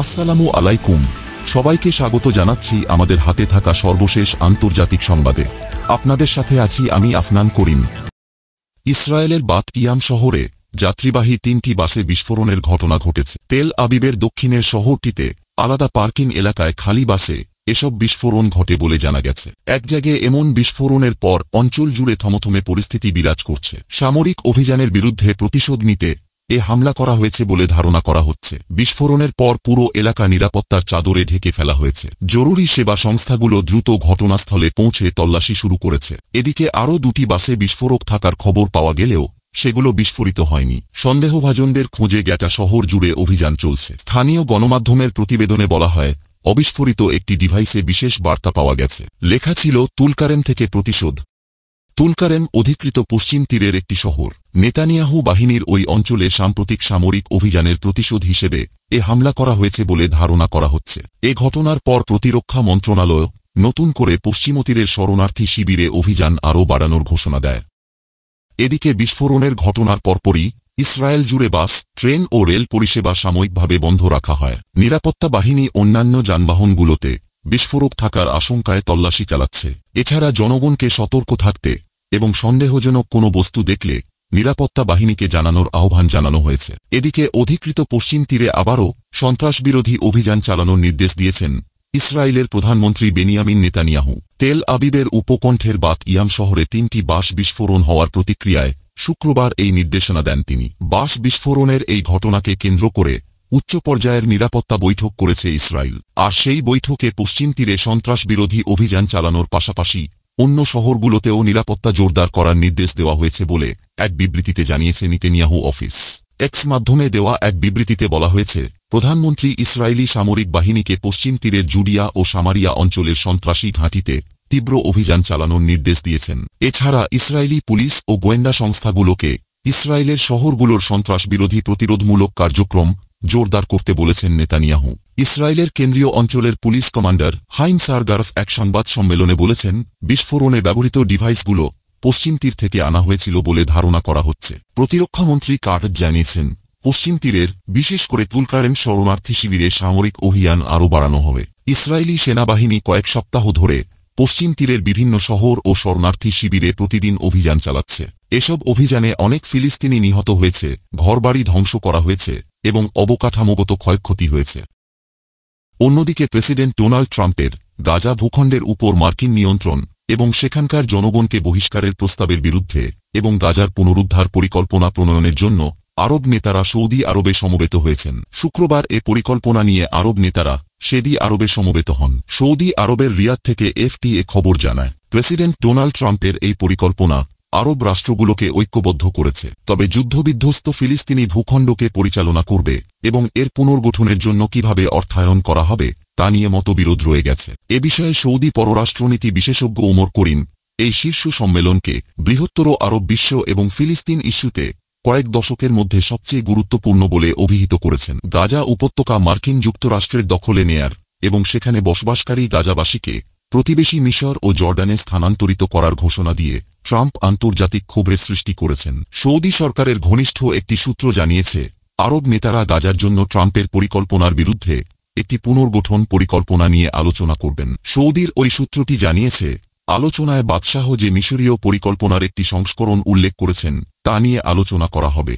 আসসালামু আলাইকুম, সবাইকে স্বাগত জানাচ্ছি আমাদের হাতে থাকা সর্বশেষ আন্তর্জাতিক সংবাদে। আপনাদের সাথে আছি আমি আফনান করিম। ইসরায়েলের বাত ইয়াম শহরে যাত্রীবাহী 3টি বাসে বিস্ফোরণের ঘটনা ঘটেছে। তেল আবিবের দক্ষিণের শহরটিতে আলাদা পার্কিং এলাকায় খালি বাসে এসব বিস্ফোরণ ঘটে বলে জানা গেছে। এক জায়গায় এমন বিস্ফোরণের পর অঞ্চল জুড়ে থমথমে পরিস্থিতি বিরাজ করছে। সামরিক অভিযানের বিরুদ্ধে প্রতিশোধ নিতে এ হামলা করা হয়েছে বলে ধারণা করা হচ্ছে। বিস্ফোরণের পর পুরো এলাকা নিরাপত্তার চাদরে ঢেকে ফেলা হয়েছে। জরুরি সেবা সংস্থাগুলো দ্রুত ঘটনাস্থলে পৌঁছে তল্লাশি শুরু করেছে। এদিকে আরও 2টি বাসে বিস্ফোরক থাকার খবর পাওয়া গেলেও সেগুলো বিস্ফোরিত হয়নি। সন্দেহভাজনদের খোঁজে গোটা শহর জুড়ে অভিযান চলছে। স্থানীয় গণমাধ্যমের প্রতিবেদনে বলা হয়, অবিস্ফোরিত একটি ডিভাইসে বিশেষ বার্তা পাওয়া গেছে। লেখা ছিল, তুলকারেম থেকে প্রতিশোধ। তুলকারেম অধিকৃত পশ্চিম তীরের একটি শহর। নেতানিয়াহু বাহিনীর ওই অঞ্চলে সাম্প্রতিক সামরিক অভিযানের প্রতিশোধ হিসেবে এ হামলা করা হয়েছে বলে ধারণা করা হচ্ছে। এ ঘটনার পর প্রতিরক্ষা মন্ত্রণালয় নতুন করে পশ্চিম তীরের শরণার্থী শিবিরে অভিযান আরও বাড়ানোর ঘোষণা দেয়। এদিকে বিস্ফোরণের ঘটনার পরপরই ইসরায়েল জুড়ে বাস, ট্রেন ও রেল পরিষেবা সাময়িকভাবে বন্ধ রাখা হয়। নিরাপত্তা বাহিনী অন্যান্য যানবাহনগুলোতে বিস্ফোরক থাকার আশঙ্কায় তল্লাশি চালাচ্ছে। এছাড়া জনগণকে সতর্ক থাকতে এবং সন্দেহজনক কোনো বস্তু দেখলে নিরাপত্তা বাহিনীকে জানানোর আহ্বান জানানো হয়েছে। এদিকে অধিকৃত পশ্চিম তীরে আবারও সন্ত্রাসবিরোধী অভিযান চালানোর নির্দেশ দিয়েছেন ইসরায়েলের প্রধানমন্ত্রী বেনিয়ামিন নেতানিয়াহু। তেল আবিবের উপকণ্ঠের বাত ইয়াম শহরে 3টি বাস বিস্ফোরণ হওয়ার প্রতিক্রিয়ায় শুক্রবার এই নির্দেশনা দেন তিনি। বাস বিস্ফোরণের এই ঘটনাকে কেন্দ্র করে উচ্চ পর্যায়ের নিরাপত্তা বৈঠক করেছে ইসরায়েল। আর সেই বৈঠকে পশ্চিম তীরে সন্ত্রাসবিরোধী অভিযান চালানোর পাশাপাশি অন্য শহরগুলোতেও নিরাপত্তা জোরদার করার নির্দেশ দেওয়া হয়েছে বলে এক বিবৃতিতে জানিয়েছে নেতানিয়াহু অফিস। এক্স মাধ্যমে দেওয়া এক বিবৃতিতে বলা হয়েছে, প্রধানমন্ত্রী ইসরায়েলি সামরিক বাহিনীকে পশ্চিম তীরের জুডিয়া ও সামারিয়া অঞ্চলের সন্ত্রাসী ঘাঁটিতে তীব্র অভিযান চালানোর নির্দেশ দিয়েছেন। এছাড়া ইসরায়েলি পুলিশ ও গোয়েন্দা সংস্থাগুলোকে ইসরায়েলের শহরগুলোর সন্ত্রাসবিরোধী প্রতিরোধমূলক কার্যক্রম জোরদার করতে বলেছেন নেতানিয়াহু। ইসরায়েলের কেন্দ্রীয় অঞ্চলের পুলিশ কমান্ডার হাইম সারগারফ এক সংবাদ সম্মেলনে বলেছেন, বিস্ফোরণে ব্যবহৃত ডিভাইসগুলো পশ্চিম তীর থেকে আনা হয়েছিল বলে ধারণা করা হচ্ছে। প্রতিরক্ষামন্ত্রী কার্ট জানিয়েছেন, পশ্চিম তীরের বিশেষ করে তুলকারেম শরণার্থী শিবিরে সামরিক অভিযান আরও বাড়ানো হবে। ইসরায়েলি সেনাবাহিনী কয়েক সপ্তাহ ধরে পশ্চিম তীরের বিভিন্ন শহর ও শরণার্থী শিবিরে প্রতিদিন অভিযান চালাচ্ছে। এসব অভিযানে অনেক ফিলিস্তিনি নিহত হয়েছে, ঘরবাড়ি ধ্বংস করা হয়েছে এবং অবকাঠামোগত ক্ষয়ক্ষতি হয়েছে। অন্যদিকে প্রেসিডেন্ট ডোনাল্ড ট্রাম্পের গাজা ভূখণ্ডের উপর মার্কিন নিয়ন্ত্রণ এবং সেখানকার জনগণকে বহিষ্কারের প্রস্তাবের বিরুদ্ধে এবং গাজার পুনরুদ্ধার পরিকল্পনা প্রণয়নের জন্য আরব নেতারা সৌদি আরবে সমবেত হয়েছেন। শুক্রবার এ পরিকল্পনা নিয়ে আরব নেতারা সৌদি আরবে সমবেত হন। সৌদি আরবের রিয়াদ থেকে এফটিএ খবর জানায়, প্রেসিডেন্ট ডোনাল্ড ট্রাম্পের এই পরিকল্পনা আরব রাষ্ট্রগুলোকে ঐক্যবদ্ধ করেছে। তবে যুদ্ধবিধ্বস্ত ফিলিস্তিনি ভূখণ্ডকে পরিচালনা করবে এবং এর পুনর্গঠনের জন্য কিভাবে অর্থায়ন করা হবে তা নিয়ে মতবিরোধ রয়ে গেছে। এ বিষয়ে সৌদি পররাষ্ট্রনীতি বিশেষজ্ঞ ওমর করিম এই শীর্ষ সম্মেলনকে বৃহত্তর আরব বিশ্ব এবং ফিলিস্তিন ইস্যুতে কয়েক দশকের মধ্যে সবচেয়ে গুরুত্বপূর্ণ বলে অভিহিত করেছেন। গাজা উপত্যকা মার্কিন যুক্তরাষ্ট্রের দখলে নেয়ার এবং সেখানে বসবাসকারী গাজাবাসীকে প্রতিবেশী মিশর ও জর্ডানে স্থানান্তরিত করার ঘোষণা দিয়ে ট্রাম্প আন্তর্জাতিক ক্ষোভের সৃষ্টি করেছেন। সৌদি সরকারের ঘনিষ্ঠ একটি সূত্র জানিয়েছে, আরব নেতারা গাজার জন্য ট্রাম্পের পরিকল্পনার বিরুদ্ধে একটি পুনর্গঠন পরিকল্পনা নিয়ে আলোচনা করবেন। সৌদির ওই সূত্রটি জানিয়েছে, আলোচনায় বাদশাহ যে মিশরীয় পরিকল্পনার একটি সংস্করণ উল্লেখ করেছেন তা নিয়ে আলোচনা করা হবে।